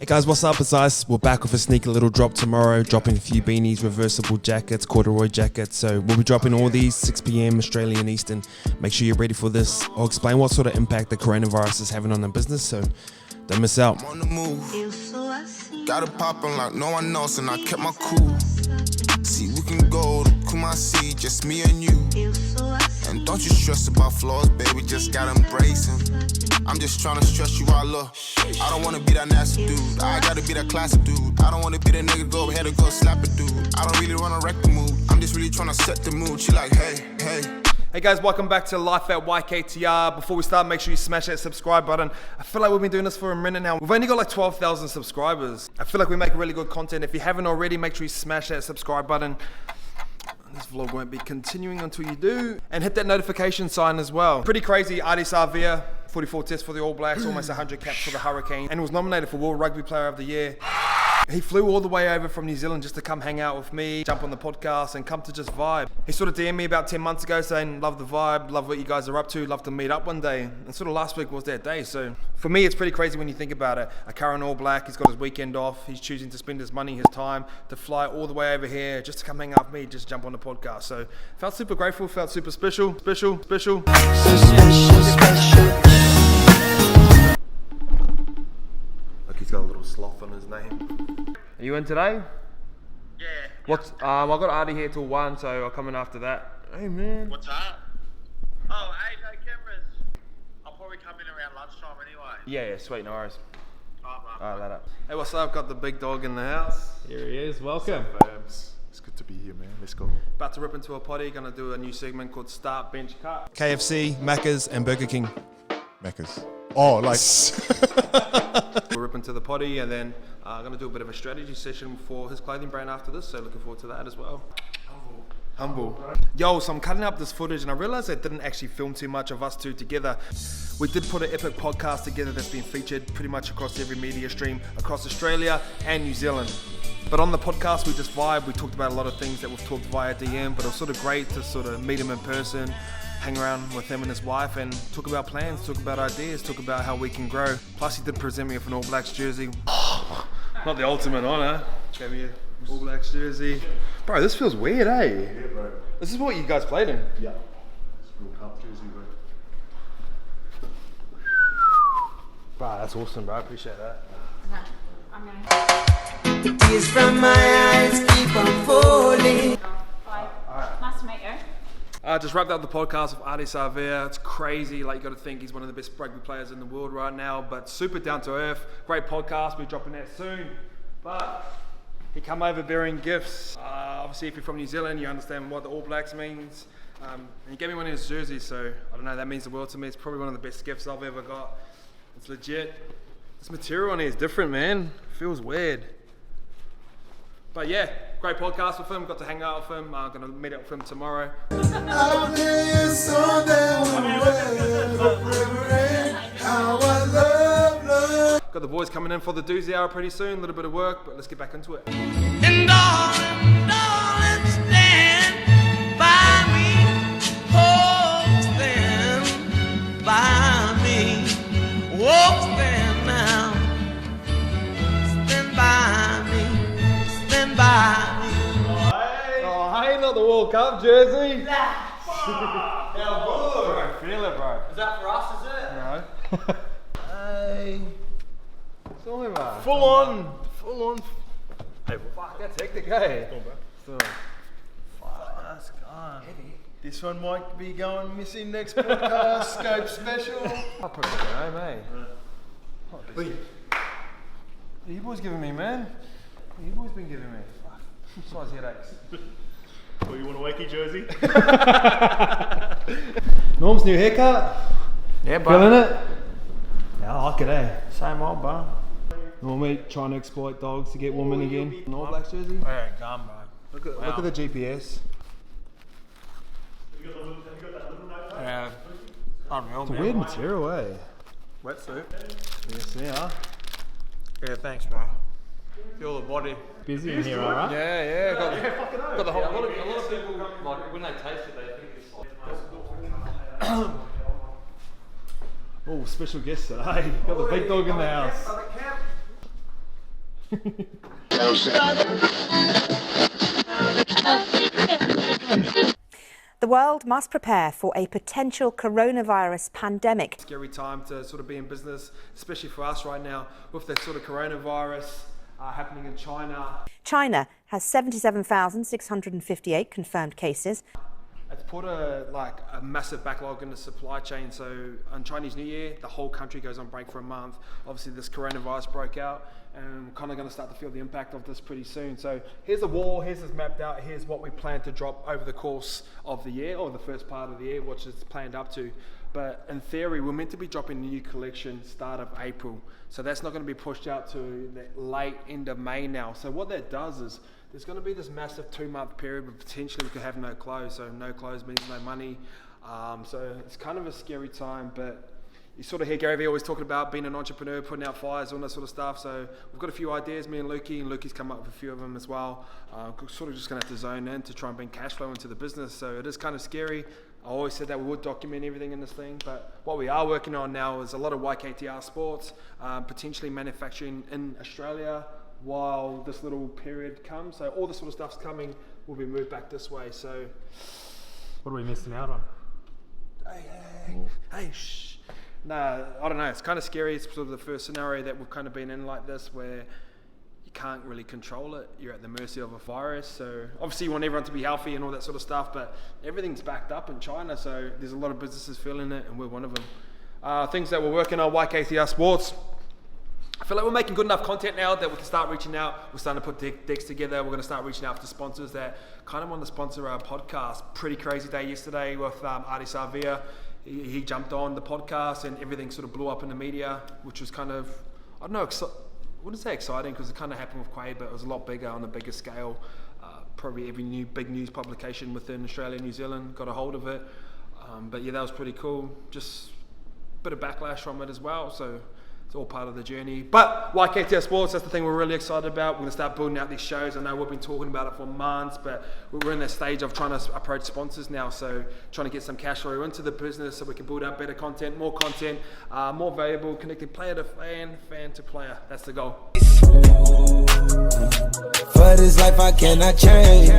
Hey guys, what's up? It's Ice. We're back with a sneaky little drop tomorrow, dropping a few beanies, reversible jackets, corduroy jackets. So we'll be dropping all these 6 p.m. Australian Eastern. Make sure you're ready for this. I'll explain what sort of impact the coronavirus is having on the business, so don't miss out. I'm on the move. Got it poppin' like no one else, and I kept my cool. See, we can go to Kumasi, just me and you. And don't you stress about flaws, baby, just gotta embrace them. I'm just tryna stress you out, look. I don't wanna be that nasty dude. I gotta be that classic dude. I don't wanna be the nigga go ahead and go slap a dude. I don't really wanna wreck the mood. I'm just really tryna set the mood. She like, hey, hey. Hey guys, welcome back to Life at YKTR. Before we start, make sure you smash that subscribe button. I feel like we've been doing this for a minute now. We've only got like 12,000 subscribers. I feel like we make really good content. If you haven't already, make sure you smash that subscribe button. This vlog won't be continuing until you do. And hit that notification sign as well. Pretty crazy, Ardie SAVEA, 44 tests for the All Blacks, almost 100 caps for the Hurricane, and was nominated for World Rugby Player of the Year. He flew all the way over from New Zealand just to come hang out with me, jump on the podcast, and come to just vibe. He sort of DM'd me about 10 months ago saying, love the vibe, love what you guys are up to, love to meet up one day. And sort of last week was that day. So for me, it's pretty crazy when you think about it. A current All Black, he's got his weekend off. He's choosing to spend his money, his time, to fly all the way over here just to come hang out with me, just jump on the podcast. So felt super grateful, felt super special. Look, he's got a little sloth on his name. Are you in today? Yeah. What's I got Ardie here till 1, so I'll come in after that. Hey man. What's up? Oh, hey, no cameras. I'll probably come in around lunchtime anyway. Yeah, sweet, no worries. Alright, Alright, later. Hey, what's up? Got the big dog in the house. Here he is, welcome. It's good to be here, man. Let's go. About to rip into a potty, gonna do a new segment called Start Bench Cut. KFC, Macca's, and Burger King. Macca's. Oh, like. We'll rip into the potty and then gonna do a bit of a strategy session for his clothing brand after this, so looking forward to that as well. Humble. Yo, so I'm cutting up this footage and I realized I didn't actually film too much of us two together. We did put an epic podcast together that's been featured pretty much across every media stream across Australia and New Zealand. But on the podcast, we just vibe. We talked about a lot of things that we've talked via DM, but it was sort of great to sort of meet him in person, hang around with him and his wife and talk about plans, talk about ideas, talk about how we can grow. Plus he did present me with an All Blacks jersey. Not the ultimate honour. Gave me an All Blacks jersey. Bro, this feels weird, eh? Yeah, bro. This is what you guys played in? Yeah. It's a real cup jersey, bro. Bro, that's awesome, bro. I appreciate that. I'm gonna. The tears from my eyes keep on falling. Nice to meet you. Just wrapped up the podcast with Ardie SAVEA. It's crazy, like you got to think he's one of the best rugby players in the world right now, but super down to earth. Great podcast, we're dropping that soon. But he come over bearing gifts. Obviously, if you're from New Zealand, you understand what the All Blacks means. And he gave me one of his jerseys, so I don't know, that means the world to me. It's probably one of the best gifts I've ever got. It's legit. This material on here is different, man. Feels weird. But yeah, great podcast with him. Got to hang out with him. I'm gonna meet up with him tomorrow. Got the boys coming in for the doozy hour pretty soon. A little bit of work, but let's get back into it. And darling, stand by me. Oh, stand by me. Oh, stand now. Stand by me. Stand by me. Oh, hey, not the World Cup jersey. How good. Bro, feel it, bro. Is that for us, is it? No. Hey. Sorry, man. Full on. Hey, fuck, that's hectic, hey? That's gone. This one might be going missing next podcast. Scope special. I'll put it at home, eh? What are you boys giving me, man? What have you boys been giving me? Fuck. Size headaches. Oh, you want a wakey jersey? Norm's new haircut. Yeah, Feeling it? Yeah, I like it, eh? Same old, bro. Normally trying to exploit dogs to get women again. An All Blacks jersey. Yeah, gone, bro. Look at the GPS. Yeah. Unreal, It's a man. weird material, eh? Wetsuit. Yes, yeah. Yeah, thanks, bro. Feel the body. Busy in here, alright? Yeah, got the whole. A lot of people, like, when they taste it, they think it's like... Oh, special guest today. Got the big dog in the house. The world must prepare for a potential coronavirus pandemic. Scary time to sort of be in business, especially for us right now with the sort of coronavirus happening in China. China has 77,658 confirmed cases. It's put a massive backlog in the supply chain. So on Chinese New Year, the whole country goes on break for a month. Obviously, this coronavirus broke out, and we're kind of going to start to feel the impact of this pretty soon. So here's the wall. Here's this mapped out. Here's what we plan to drop over the course of the year, or the first part of the year, which is planned up to. But in theory, we're meant to be dropping a new collection start of April. So that's not going to be pushed out to the late end of May now. So what that does is there's going to be this massive 2-month period where potentially we could have no clothes. So no clothes means no money. So it's kind of a scary time, but you sort of hear Gary Vee always talking about being an entrepreneur, putting out fires, all that sort of stuff. So we've got a few ideas, me and Lukey's come up with a few of them as well. Sort of just going to have to zone in to try and bring cash flow into the business. So it is kind of scary. I always said that we would document everything in this thing, but what we are working on now is a lot of YKTR sports, potentially manufacturing in Australia while this little period comes. So all this sort of stuff's coming, will be moved back this way. So What are we missing out on? Hey, shh. Nah, I don't know. It's kind of scary. It's sort of the first scenario that we've kind of been in like this, where you can't really control it. You're at the mercy of a virus. So obviously you want everyone to be healthy and all that sort of stuff, but everything's backed up in China. So there's a lot of businesses feeling it, and we're one of them. Things that we're working on, YKTR Sports. I feel like we're making good enough content now that we can start reaching out. We're starting to put decks together. We're going to start reaching out to sponsors that kind of want to sponsor our podcast. Pretty crazy day yesterday with Ardie SAVEA. He jumped on the podcast and everything sort of blew up in the media, which was kind of, I don't know, I wouldn't say exciting because it kind of happened with Quade, but it was a lot bigger on a bigger scale. Probably every new big news publication within Australia and New Zealand got a hold of it. But yeah, that was pretty cool. Just a bit of backlash from it as well. So it's all part of the journey. But YKTR Sports, that's the thing we're really excited about. We're going to start building out these shows. I know we've been talking about it for months, but we're in that stage of trying to approach sponsors now. So trying to get some cash flow into the business so we can build out better content, more valuable, connecting player to fan, fan to player. That's the goal. For this life I cannot change.